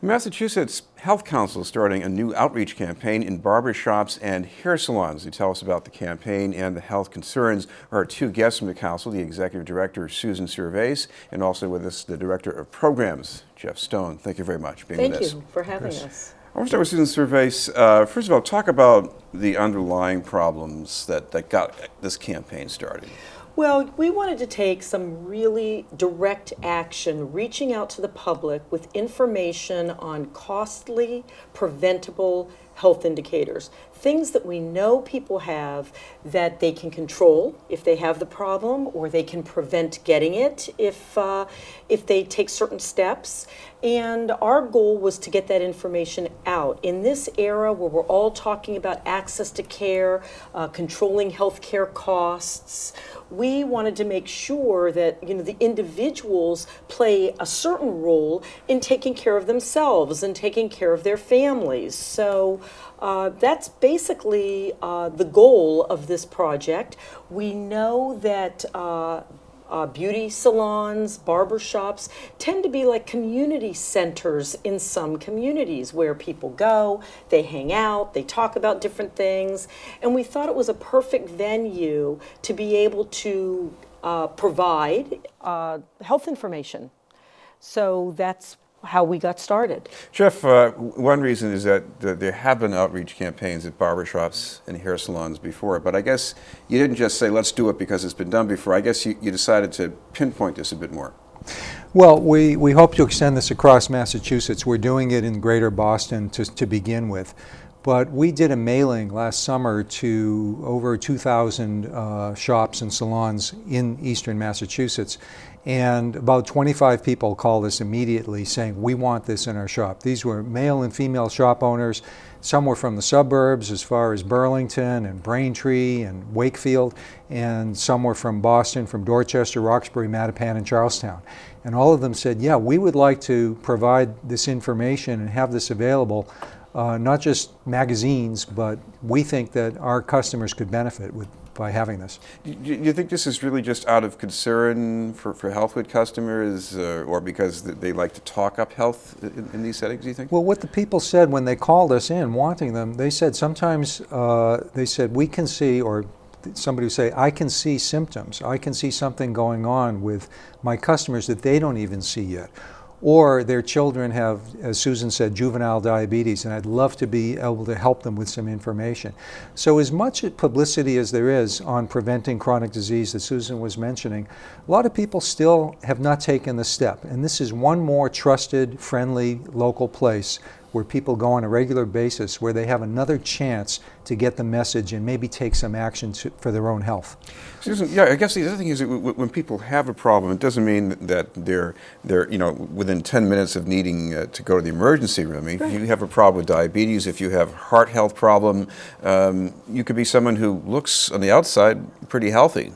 Massachusetts Health Council is starting a new outreach campaign in barbershops and hair salons. To tell us about the campaign and the health concerns are our two guests from the council, the Executive Director, Susan Servais, and also with us, the Director of Programs, Jeff Stone. Thank you very much for being with us. Thank you for having us. I want to start with Susan Servais. First of all, talk about the underlying problems that got this campaign started. Well, we wanted to take some really direct action, reaching out to the public with information on costly, preventable health indicators. Things that we know people have that they can control if they have the problem, or they can prevent getting it if they take certain steps. And our goal was to get that information out. In this era where we're all talking about access to care, controlling healthcare costs, we wanted to make sure that the individuals play a certain role in taking care of themselves and taking care of their families. So that's basically the goal of this project. We know that beauty salons, barbershops tend to be like community centers in some communities where people go, they hang out, they talk about different things, and we thought it was a perfect venue to be able to provide health information. So that's how we got started. Jeff, one reason is that there have been outreach campaigns at barbershops and hair salons before, but I guess you didn't just say, let's do it because it's been done before. I guess you decided to pinpoint this a bit more. Well, we hope to extend this across Massachusetts. We're doing it in Greater Boston to begin with. But we did a mailing last summer to over 2,000 shops and salons in eastern Massachusetts. And about 25 people called us immediately saying, we want this in our shop. These were male and female shop owners. Some were from the suburbs as far as Burlington and Braintree and Wakefield, and some were from Boston, from Dorchester, Roxbury, Mattapan, and Charlestown. And all of them said, yeah, we would like to provide this information and have this available, not just magazines, but we think that our customers could benefit by having this. Do you think this is really just out of concern for health with customers, or because they like to talk up health in these settings, do you think? Well, what the people said when they called us in wanting them, they said sometimes, they said we can see, or somebody would say, I can see symptoms. I can see something going on with my customers that they don't even see yet. Or their children have, as Susan said, juvenile diabetes, and I'd love to be able to help them with some information. So as much publicity as there is on preventing chronic disease that Susan was mentioning, a lot of people still have not taken the step. And this is one more trusted, friendly, local place where people go on a regular basis, where they have another chance to get the message and maybe take some action for their own health. Susan, yeah, I guess the other thing is that when people have a problem, it doesn't mean that they're within 10 minutes of needing to go to the emergency room. I mean, if you have a problem with diabetes, if you have heart health problem, you could be someone who looks on the outside pretty healthy.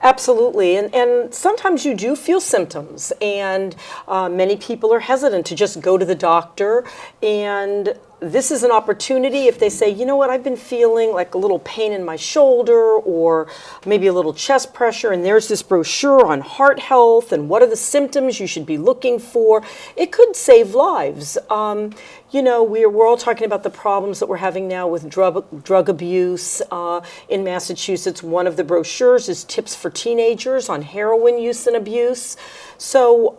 Absolutely, and sometimes you do feel symptoms, and many people are hesitant to just go to the doctor, and this is an opportunity if they say, you know what, I've been feeling like a little pain in my shoulder or maybe a little chest pressure, and there's this brochure on heart health and what are the symptoms you should be looking for. It could save lives. We're all talking about the problems that we're having now with drug abuse in Massachusetts. One of the brochures is tips for teenagers on heroin use and abuse. So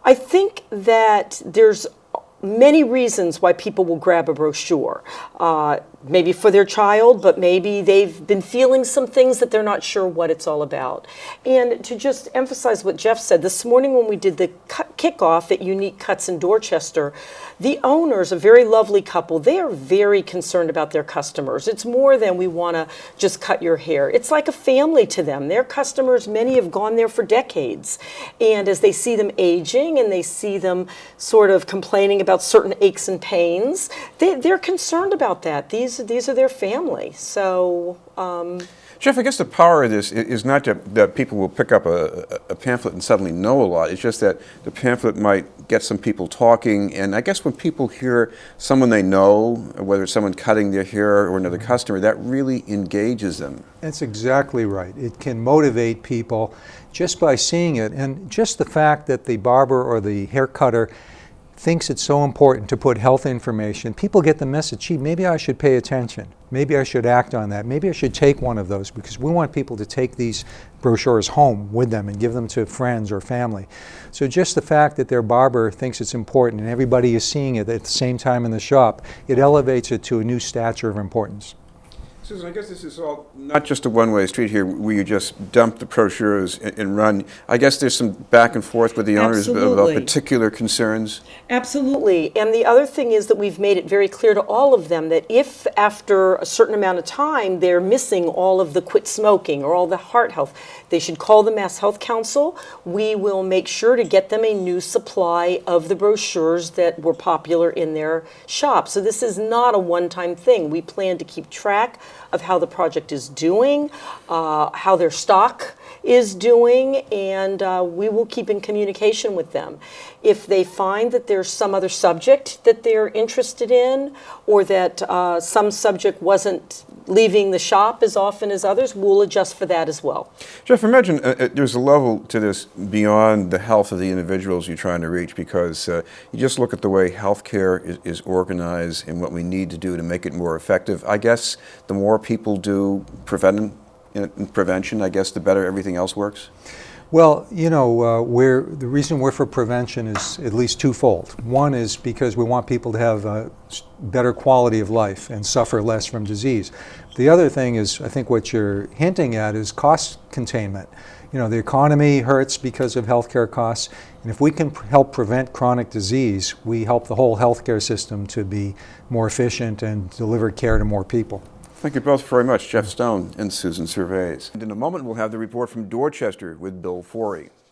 I think that there's many reasons why people will grab a brochure, maybe for their child, but maybe they've been feeling some things that they're not sure what it's all about. And to just emphasize what Jeff said, this morning when we did the kickoff at Unique Cuts in Dorchester, the owners, a very lovely couple, they are very concerned about their customers. It's more than we want to just cut your hair. It's like a family to them. Their customers, many have gone there for decades. And as they see them aging and they see them sort of complaining about certain aches and pains, they're concerned about that. These are their family. So Jeff, I guess the power of this is not that people will pick up a pamphlet and suddenly know a lot. It's just that the pamphlet might get some people talking. And I guess when people hear someone they know, whether it's someone cutting their hair or another customer, that really engages them. That's exactly right. It can motivate people just by seeing it. And just the fact that the barber or the hair cutter thinks it's so important to put health information, people get the message, gee, maybe I should pay attention. Maybe I should act on that. Maybe I should take one of those, because we want people to take these brochures home with them and give them to friends or family. So just the fact that their barber thinks it's important and everybody is seeing it at the same time in the shop, it elevates it to a new stature of importance. Susan, I guess this is all not just a one-way street here where you just dump the brochures and run. I guess there's some back and forth with the owners about Absolutely. particular concerns. Absolutely. And the other thing is that we've made it very clear to all of them that if after a certain amount of time they're missing all of the quit smoking or all the heart health, they should call the Mass Health Council. We will make sure to get them a new supply of the brochures that were popular in their shop. So this is not a one-time thing. We plan to keep track of how the project is doing, how their stock is doing, and we will keep in communication with them. If they find that there's some other subject that they're interested in, or that some subject wasn't leaving the shop as often as others, we'll adjust for that as well. Jeff, imagine there's a level to this beyond the health of the individuals you're trying to reach, because you just look at the way healthcare is organized and what we need to do to make it more effective. I guess the more people do prevention, I guess the better everything else works. Well, you know, the reason we're for prevention is at least twofold. One is because we want people to have a better quality of life and suffer less from disease. The other thing is, I think what you're hinting at is cost containment. You know, the economy hurts because of healthcare costs, and if we can help prevent chronic disease, we help the whole healthcare system to be more efficient and deliver care to more people. Thank you both very much, Jeff Stone and Susan Servais. And in a moment, we'll have the report from Dorchester with Bill Forey.